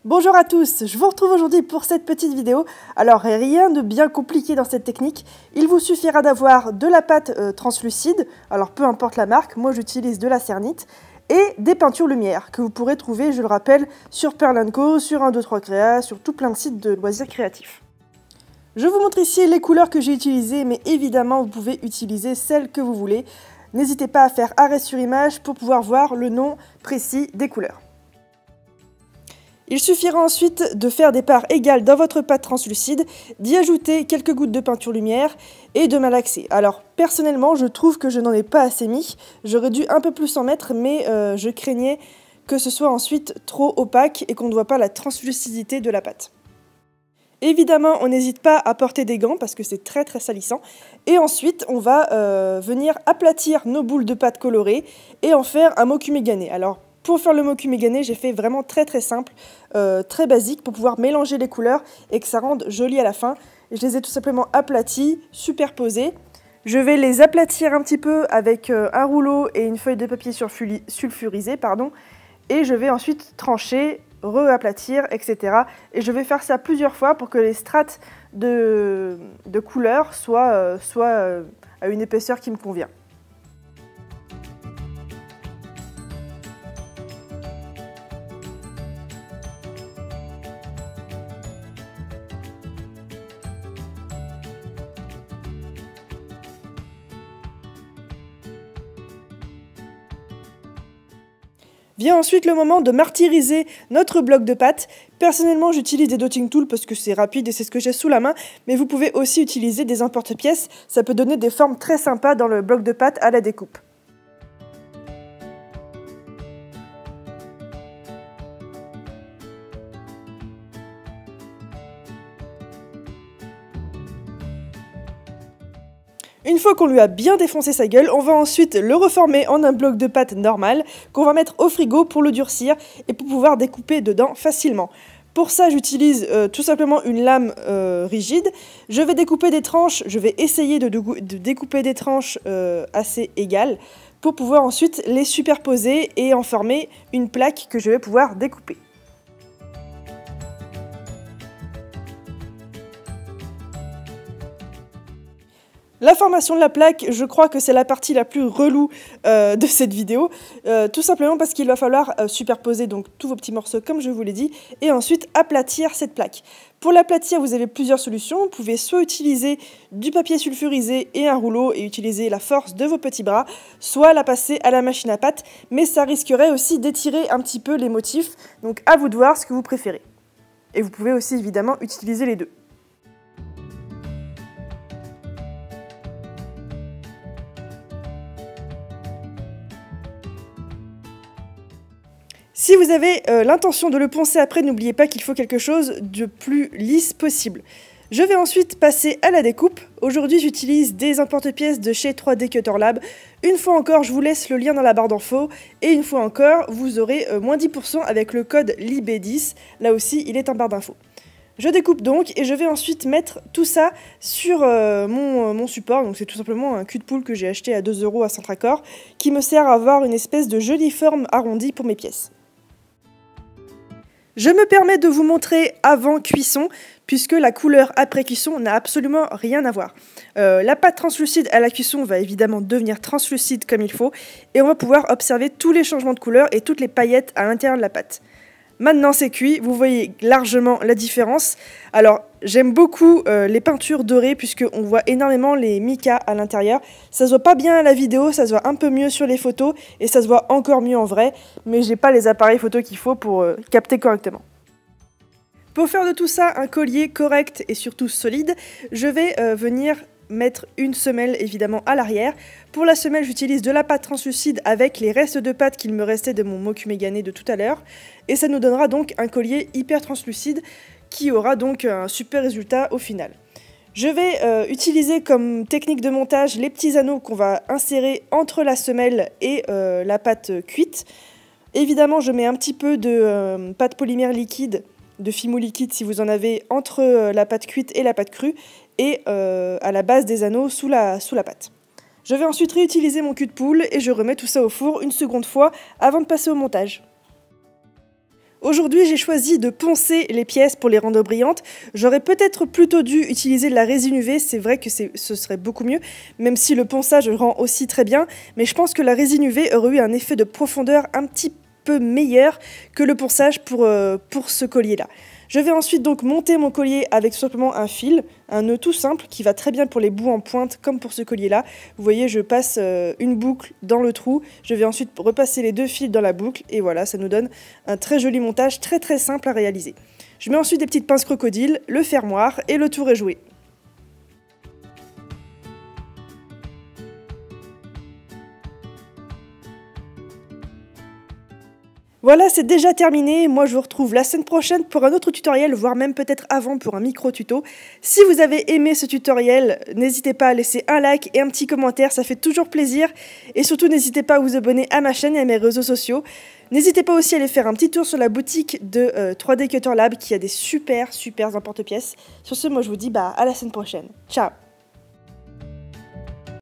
Bonjour à tous, je vous retrouve aujourd'hui pour cette petite vidéo. Alors rien de bien compliqué dans cette technique, il vous suffira d'avoir de la pâte translucide, alors peu importe la marque, moi j'utilise de la Cernit, et des peintures lumière que vous pourrez trouver, je le rappelle, sur Pearl & Co, sur 1, 2, 3 Créa, sur tout plein de sites de loisirs créatifs. Je vous montre ici les couleurs que j'ai utilisées, mais évidemment vous pouvez utiliser celles que vous voulez. N'hésitez pas à faire arrêt sur image pour pouvoir voir le nom précis des couleurs. Il suffira ensuite de faire des parts égales dans votre pâte translucide, d'y ajouter quelques gouttes de peinture lumière et de malaxer. Alors personnellement je trouve que je n'en ai pas assez mis, j'aurais dû un peu plus en mettre mais je craignais que ce soit ensuite trop opaque et qu'on ne voit pas la translucidité de la pâte. Évidemment on n'hésite pas à porter des gants parce que c'est très salissant. Et ensuite on va venir aplatir nos boules de pâte colorées et en faire un mokume-gane. Alors pour faire le mokume-gane, j'ai fait vraiment très simple, très basique pour pouvoir mélanger les couleurs et que ça rende joli à la fin. Je les ai tout simplement aplatis, superposés. Je vais les aplatir un petit peu avec un rouleau et une feuille de papier sulfurisé, et je vais ensuite trancher, re-aplatir, etc. Et je vais faire ça plusieurs fois pour que les strates de couleurs soient à une épaisseur qui me convient. Vient ensuite le moment de martyriser notre bloc de pâte. Personnellement, j'utilise des dotting tools parce que c'est rapide et c'est ce que j'ai sous la main, mais vous pouvez aussi utiliser des emporte-pièces, ça peut donner des formes très sympas dans le bloc de pâte à la découpe. Une fois qu'on lui a bien défoncé sa gueule, on va ensuite le reformer en un bloc de pâte normal qu'on va mettre au frigo pour le durcir et pour pouvoir découper dedans facilement. Pour ça, j'utilise tout simplement une lame rigide. Je vais découper des tranches, je vais essayer de découper des tranches assez égales pour pouvoir ensuite les superposer et en former une plaque que je vais pouvoir découper. La formation de la plaque, je crois que c'est la partie la plus relou de cette vidéo, tout simplement parce qu'il va falloir superposer donc tous vos petits morceaux comme je vous l'ai dit, et ensuite aplatir cette plaque. Pour l'aplatir, vous avez plusieurs solutions, vous pouvez soit utiliser du papier sulfurisé et un rouleau et utiliser la force de vos petits bras, soit la passer à la machine à pâte, mais ça risquerait aussi d'étirer un petit peu les motifs, donc à vous de voir ce que vous préférez. Et vous pouvez aussi évidemment utiliser les deux. Si vous avez l'intention de le poncer après, n'oubliez pas qu'il faut quelque chose de plus lisse possible. Je vais ensuite passer à la découpe. Aujourd'hui, j'utilise des emporte-pièces de chez 3D Cutter Lab. Une fois encore, je vous laisse le lien dans la barre d'infos. Et une fois encore, vous aurez moins 10% avec le code LIBE10. Là aussi, il est en barre d'infos. Je découpe donc et je vais ensuite mettre tout ça sur mon support. Donc c'est tout simplement un cul de poule que j'ai acheté à 2 € à Centracor qui me sert à avoir une espèce de jolie forme arrondie pour mes pièces. Je me permets de vous montrer avant cuisson, puisque la couleur après cuisson n'a absolument rien à voir. La pâte translucide à la cuisson va évidemment devenir translucide comme il faut, et on va pouvoir observer tous les changements de couleur et toutes les paillettes à l'intérieur de la pâte. Maintenant c'est cuit, vous voyez largement la différence. Alors j'aime beaucoup les peintures dorées puisqu'on voit énormément les micas à l'intérieur. Ça se voit pas bien à la vidéo, ça se voit un peu mieux sur les photos et ça se voit encore mieux en vrai, mais j'ai pas les appareils photo qu'il faut pour capter correctement. Pour faire de tout ça un collier correct et surtout solide, je vais venir mettre une semelle évidemment à l'arrière. Pour la semelle, j'utilise de la pâte translucide avec les restes de pâte qu'il me restait de mon mokume-gane de tout à l'heure. Et ça nous donnera donc un collier hyper translucide qui aura donc un super résultat au final. Je vais utiliser comme technique de montage les petits anneaux qu'on va insérer entre la semelle et la pâte cuite. Évidemment, je mets un petit peu de pâte polymère liquide, de Fimo liquide si vous en avez, entre la pâte cuite et la pâte crue, et à la base des anneaux sous la pâte. Je vais ensuite réutiliser mon cul de poule et je remets tout ça au four une seconde fois avant de passer au montage. Aujourd'hui, j'ai choisi de poncer les pièces pour les rendre brillantes. J'aurais peut-être plutôt dû utiliser de la résine UV, c'est vrai que ce serait beaucoup mieux, même si le ponçage rend aussi très bien, mais je pense que la résine UV aurait eu un effet de profondeur un petit peu meilleur que le ponçage pour ce collier-là. Je vais ensuite donc monter mon collier avec tout simplement un fil, un nœud tout simple qui va très bien pour les bouts en pointe comme pour ce collier-là. Vous voyez, je passe une boucle dans le trou, je vais ensuite repasser les 2 fils dans la boucle et voilà, ça nous donne un très joli montage très simple à réaliser. Je mets ensuite des petites pinces crocodiles, le fermoir et le tour est joué. Voilà, c'est déjà terminé. Moi, je vous retrouve la semaine prochaine pour un autre tutoriel, voire même peut-être avant pour un micro-tuto. Si vous avez aimé ce tutoriel, n'hésitez pas à laisser un like et un petit commentaire, ça fait toujours plaisir. Et surtout, n'hésitez pas à vous abonner à ma chaîne et à mes réseaux sociaux. N'hésitez pas aussi à aller faire un petit tour sur la boutique de 3D Cutter Lab qui a des super emporte-pièces. Sur ce, moi, je vous dis à la semaine prochaine. Ciao!